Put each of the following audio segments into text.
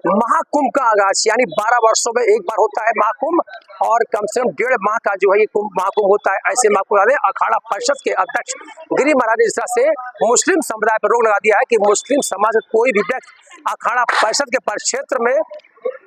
महाकुंभ का आगाज, यानी 12 वर्षों में एक बार होता है महाकुंभ, और कम से कम 1.5 माह का जो है ये महाकुंभ होता है। ऐसे महाकुंभ अखाड़ा परिषद के अध्यक्ष गिरी महाराज ने इस तरह से मुस्लिम समुदाय पर रोक लगा दिया है कि मुस्लिम समाज का कोई भी व्यक्ति अखाड़ा परिषद के परिक्षेत्र में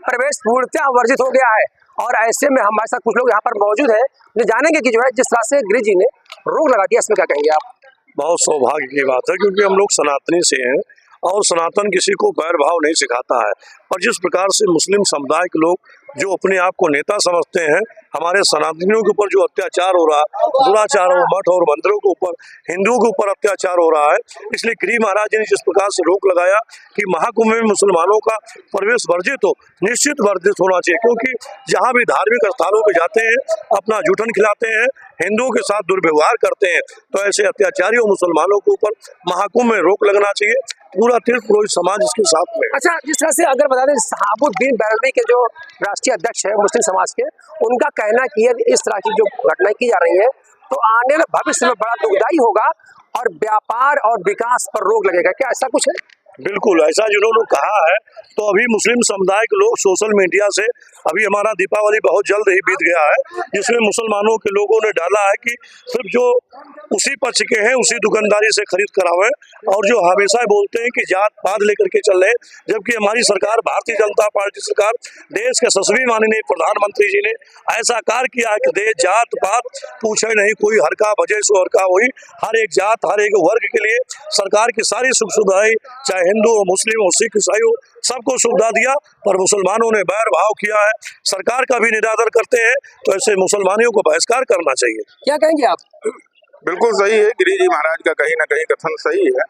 प्रवेश पूर्णतः वर्जित हो गया है। और ऐसे में हमारे साथ कुछ लोग यहाँ पर मौजूद हैं, जो जानेंगे कि जो है जिस तरह से गिरी जी ने रोक लगा दिया, इसमें क्या कहेंगे आप? बहुत सौभाग्य की बात है, क्योंकि हम लोग सनातनी से हैं और सनातन किसी को बैर भाव नहीं सिखाता है। और जिस प्रकार से मुस्लिम समुदाय के लोग जो अपने आप को नेता समझते हैं, हमारे सनातनियों के ऊपर जो अत्याचार हो रहा है, दुराचार और मठ और मंदिरों के ऊपर, हिंदुओं के ऊपर अत्याचार हो रहा है, इसलिए गिरी महाराज जी ने जिस प्रकार से रोक लगाया कि महाकुंभ में मुसलमानों का प्रवेश वर्जित हो, निश्चित वर्जित होना चाहिए। क्योंकि जहाँ भी धार्मिक स्थानों पर जाते हैं, अपना जूठन खिलाते हैं, हिंदुओं के साथ दुर्व्यवहार करते हैं, तो ऐसे अत्याचारी और मुसलमानों के ऊपर महाकुंभ में रोक लगना चाहिए। पूरा तीर्थ पुरोहित समाज इसके साथ में। अच्छा, जिस तरह से अगर बता दें, शहाबुद्दीन बैरलवी के जो राष्ट्रीय अध्यक्ष है मुस्लिम समाज के, उनका कहना है कि यदि इस तरह की जो घटनाएं की जा रही है तो आने वाले भविष्य में बड़ा दुखदायी होगा और व्यापार और विकास पर रोक लगेगा। क्या ऐसा कुछ है? बिल्कुल ऐसा जिन्होंने कहा है। तो अभी मुस्लिम समुदाय के लोग सोशल मीडिया से, अभी हमारा दीपावली बहुत जल्द ही बीत गया है, जिसमें मुसलमानों के लोगों ने डाला है कि सिर्फ जो उसी पक्ष के हैं उसी दुकानदारी से खरीद करावे, और जो हमेशा बोलते हैं कि जात पात लेकर के चल रहे, जबकि हमारी सरकार, भारतीय जनता पार्टी सरकार, देश के यशस्वी माननीय प्रधानमंत्री जी ने ऐसा कार्य किया है कि देश जात पात पूछे नहीं कोई, हर का बजे सो हर का वही, हर एक जात हर एक वर्ग के लिए सरकार की सारी सुख सुविधाएं, चाहे हिंदू हो, मुस्लिम हो, सिख ईसाई हो, सबको सुविधा दिया। पर मुसलमानों ने बैर भाव किया है, सरकार का भी निरादर करते हैं, तो ऐसे मुसलमानियों को बहिष्कार करना चाहिए। क्या कहेंगे आप? बिल्कुल सही है, गिरी जी महाराज का कहीं ना कहीं कथन सही है,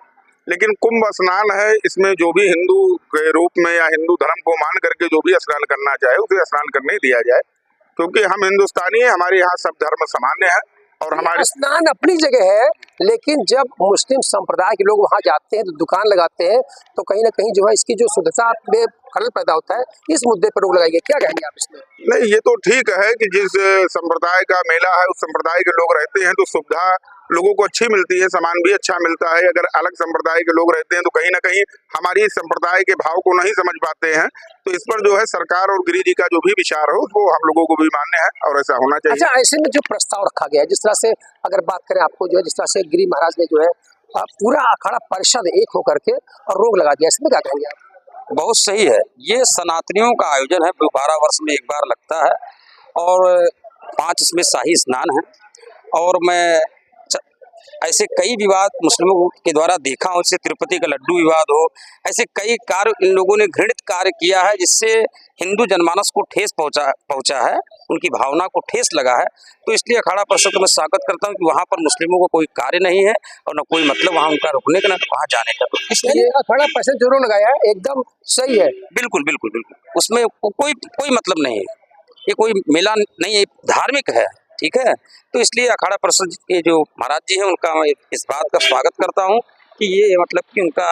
लेकिन कुंभ स्नान है, इसमें जो भी हिंदू के रूप में या हिंदू धर्म को मान करके जो भी स्नान करना चाहे उसे स्नान करने दिया जाए, क्योंकि हम हिंदुस्तानी हैं, हमारे यहाँ सब धर्म सामान्य है। और हमारे स्नान अपनी जगह है, लेकिन जब मुस्लिम संप्रदाय के लोग वहां जाते हैं तो दुकान लगाते हैं, तो कहीं ना कहीं जो है इसकी जो शुद्धता में खलल पैदा होता है। इस मुद्दे पर रोक लगाइए, क्या कहेंगे आप इसमें? नहीं, ये तो ठीक है कि जिस संप्रदाय का मेला है उस संप्रदाय के लोग रहते हैं तो सुविधा लोगों को अच्छी मिलती है, सामान भी अच्छा मिलता है। अगर अलग संप्रदाय के लोग रहते हैं तो कहीं ना कहीं हमारी संप्रदाय के भाव को नहीं समझ पाते हैं। तो इस पर जो है सरकार और गिरी जी का जो भी विचार हो वो हम लोगों को भी मान्य है और ऐसा होना चाहिए। अच्छा, ऐसे में जो प्रस्ताव रखा गया है, जिस तरह से अगर बात करें आपको जो है, जिस तरह से गिरी महाराज ने जो है पूरा अखाड़ा परिषद एक होकर के और रोक लगा दिया, इसमें क्या कहेंगे आप? बहुत सही है। ये सनातनियों का आयोजन है, 12 वर्ष में एक बार लगता है, और 5 इसमें शाही स्नान है। और मैं ऐसे कई विवाद मुस्लिमों के द्वारा देखा हूँ, जैसे तिरुपति का लड्डू विवाद हो, ऐसे कई कार्य इन लोगों ने घृणित कार्य किया है, जिससे हिंदू जनमानस को ठेस पहुंचा है, उनकी भावना को ठेस लगा है। तो इसलिए अखाड़ा परिषद को मैं स्वागत करता हूँ कि वहाँ पर मुस्लिमों को कोई कार्य नहीं है और न कोई मतलब वहाँ उनका रुकने का, न वहाँ जाने का। तो इसलिए अखाड़ा परिषद जरूर लगाया है, एकदम सही है। बिल्कुल बिल्कुल बिल्कुल, उसमें कोई मतलब नहीं है, ये कोई मेला नहीं है, धार्मिक है, ठीक है। तो इसलिए अखाड़ा परिषद के जो महाराज जी हैं उनका मैं इस बात का स्वागत करता हूँ कि ये मतलब कि उनका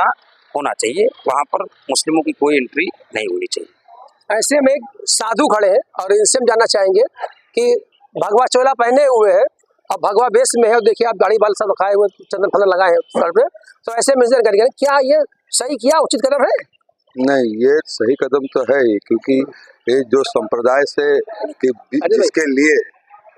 होना चाहिए, वहाँ पर मुस्लिमों की कोई एंट्री नहीं होनी चाहिए। ऐसे में एक साधु खड़े हैं और इनसे हम जानना चाहेंगे कि भगवा चोला पहने हुए हैं और भगवा वेश में है, और देखिए आप दाढ़ी बाल सब रखाए हुए, चंदन फंदन लगाए हैं सर पे, तो ऐसे में करेंगे क्या ये सही किया, उचित कदम है? नहीं, ये सही कदम तो है ही, क्योंकि ये जो संप्रदाय से जिसके लिए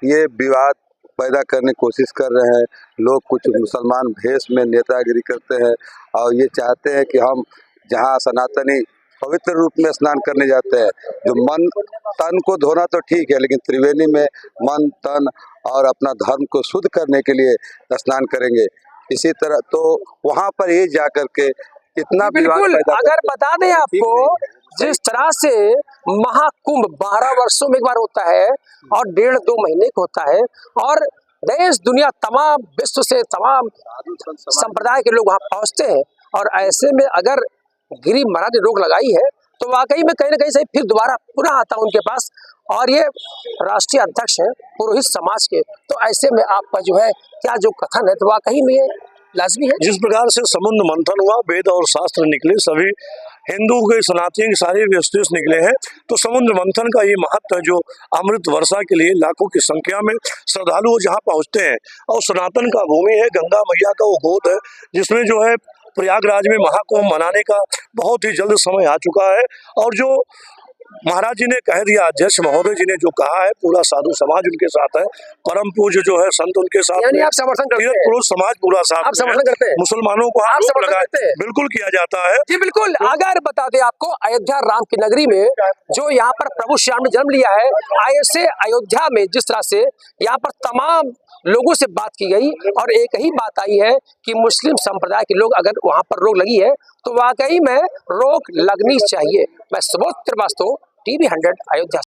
ये विवाद पैदा करने की कोशिश कर रहे हैं लोग, कुछ मुसलमान भेष में नेतागिरी करते हैं और ये चाहते हैं कि हम जहाँ सनातनी पवित्र रूप में स्नान करने जाते हैं, जो मन तन को धोना तो ठीक है, लेकिन त्रिवेणी में मन तन और अपना धर्म को शुद्ध करने के लिए स्नान करेंगे। इसी तरह तो वहाँ पर ये जा करके इतना बिल्कुल, अगर बता दें आपको, जिस तरह से महाकुंभ 12 वर्षों में एक बार होता है और 1.5-2 महीने का होता है, और देश दुनिया तमाम विश्व से तमाम संप्रदाय के लोग वहाँ पहुँचते हैं, और ऐसे में अगर गिरी महाराज ने रोक लगाई है तो वाकई में कहीं ना कहीं से फिर दोबारा पुनः आता उनके पास, और ये राष्ट्रीय अध्यक्ष है पुरोहित समाज के, तो ऐसे में आपका जो है क्या जो कथन है तो वाकई में ये लाजमी है। जिस प्रकार से समुद्र मंथन हुआ, वेद और शास्त्र निकले, सभी हिंदू के सनातनी के सारे व्यवस्थित निकले हैं, तो समुद्र मंथन का ये महत्व है, जो अमृत वर्षा के लिए लाखों की संख्या में श्रद्धालु जहाँ पहुँचते हैं। और सनातन का भूमि है, गंगा मैया का वो गोद है, जिसमें जो है प्रयागराज में महाकुंभ मनाने का बहुत ही जल्द समय आ चुका है। और जो महाराज जी ने कह दिया, अध्यक्ष महोदय जी ने जो कहा है, पूरा साधु समाज उनके साथ है, परम पूज्य जो है संत उनके साथ यानी में, आप समर्थन करते तीर्थ हैं? पुरुष समाज पूरा साथ आप में समर्थन है। करते हैं? मुसलमानों को आप रोक समर्थन लगाए करते हैं? बिल्कुल किया जाता है। जी बिल्कुल। अगर बता दें आपको, अयोध्या राम की नगरी में जो यहाँ पर प्रभु श्री राम ने जन्म लिया है, ऐसे अयोध्या में जिस तरह से यहाँ पर तमाम लोगों से बात की गई और एक ही बात आई है कि मुस्लिम संप्रदाय के लोग अगर वहाँ पर रोक लगी है तो वाकई में रोक लगनी चाहिए। मैं सुबोध श्रीवास्तव, TV 100 अयोध्या।